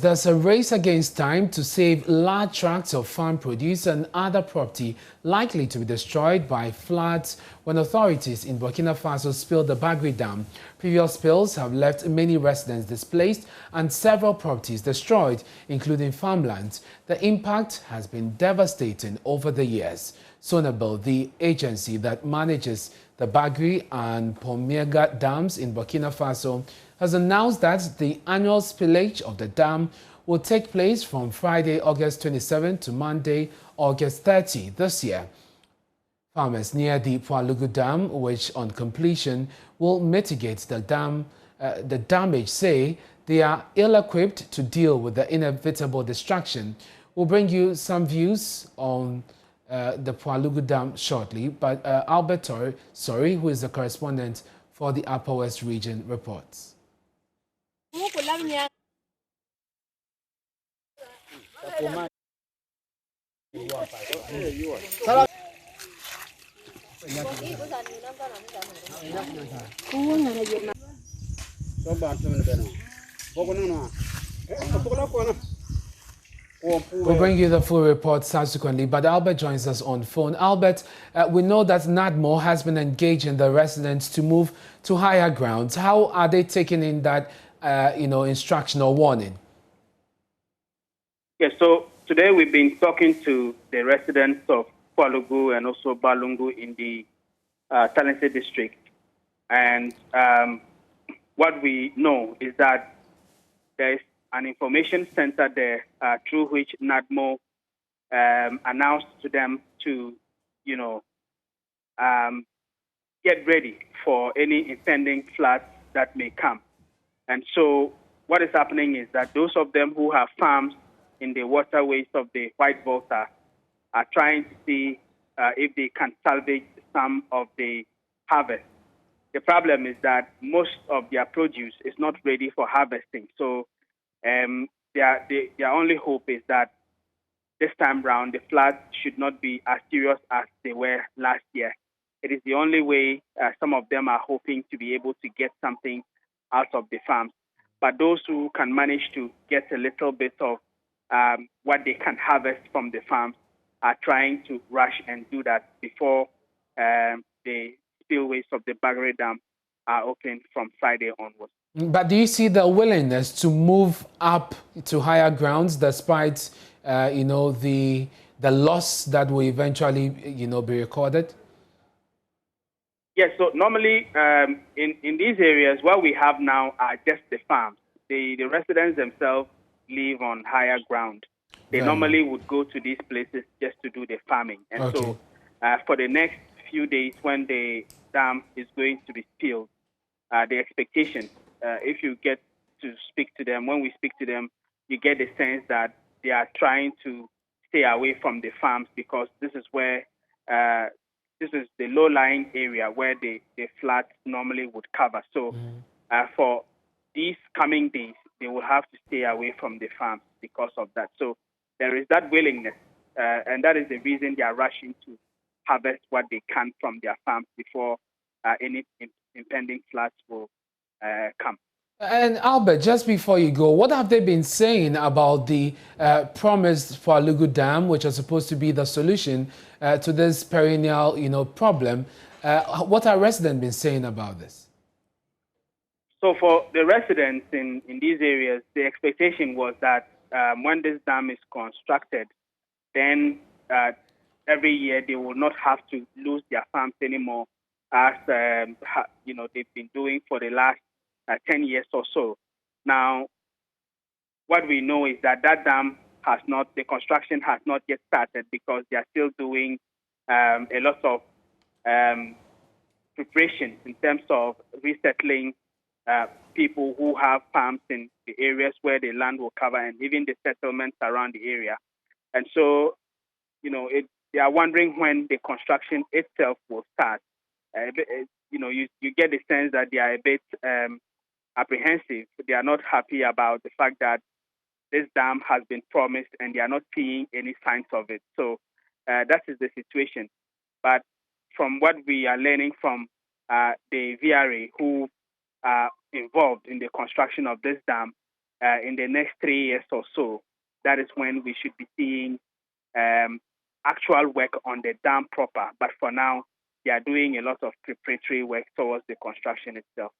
there's a race against time to save large tracts of farm produce and other property likely to be destroyed by floods when authorities in Burkina Faso spill the Bagre Dam. Previous spills have left many residents displaced and several properties destroyed, including farmlands. The impact has been devastating over the years. Sonabel, the agency that manages the Bagre and Bagre dams in Burkina Faso, has announced that the annual spillage of the dam will take place from Friday, August 27 to Monday, August 30 this year. Farmers near the Bagre Dam, which on completion will mitigate the damage, say they are ill-equipped to deal with the inevitable destruction. We'll bring you some views on the Bagre Dam shortly, but Albert Sorry, who is the correspondent for the Upper West region, reports. We'll bring you the full report subsequently, but Albert joins us on phone. Albert, we know that NADMO has been engaging the residents to move to higher grounds. How are they taking in that, instruction or warning? Yes, so today we've been talking to the residents of Kwalugu and also Balungu in the Talented district. And what we know is that there is an information center there through which NADMO announced to them to, get ready for any impending floods that may come. And so what is happening is that those of them who have farms in the waterways of the White Volta are trying to see if they can salvage some of the harvest. The problem is that most of their produce is not ready for harvesting. So their only hope is that this time round, the floods should not be as serious as they were last year. It is the only way some of them are hoping to be able to get something out of the farms. But those who can manage to get a little bit of what they can harvest from the farms are trying to rush and do that before the spillways of the Bagre Dam are open from Friday onwards. But do you see the willingness to move up to higher grounds despite, the loss that will eventually, be recorded? Yes, so normally in these areas, what we have now are just the farms. The residents themselves live on higher ground. They normally would go to these places just to do the farming. And so for the next few days when the dam is going to be spilled, the expectation, if you get to speak to them, when we speak to them, you get the sense that they are trying to stay away from the farms because this is where this is the low-lying area where the floods normally would cover. So for these coming days, they will have to stay away from the farms because of that. So there is that willingness, and that is the reason they are rushing to harvest what they can from their farms before any impending floods will come. And Albert, just before you go, what have they been saying about the promised Bagre Dam, which is supposed to be the solution to this perennial, problem? What have residents been saying about this? So for the residents in these areas, the expectation was that when this dam is constructed, then every year they will not have to lose their farms anymore, as they've been doing for the last 10 years or so. Now, what we know is that dam the construction has not yet started because they are still doing a lot of preparations in terms of resettling people who have farms in the areas where the land will cover and even the settlements around the area. And so, they are wondering when the construction itself will start. You get the sense that they are a bit apprehensive. They are not happy about the fact that this dam has been promised and they are not seeing any signs of it. So that is the situation. But from what we are learning from the VRA who are involved in the construction of this dam, in the next 3 years or so, that is when we should be seeing actual work on the dam proper. But for now, they are doing a lot of preparatory work towards the construction itself.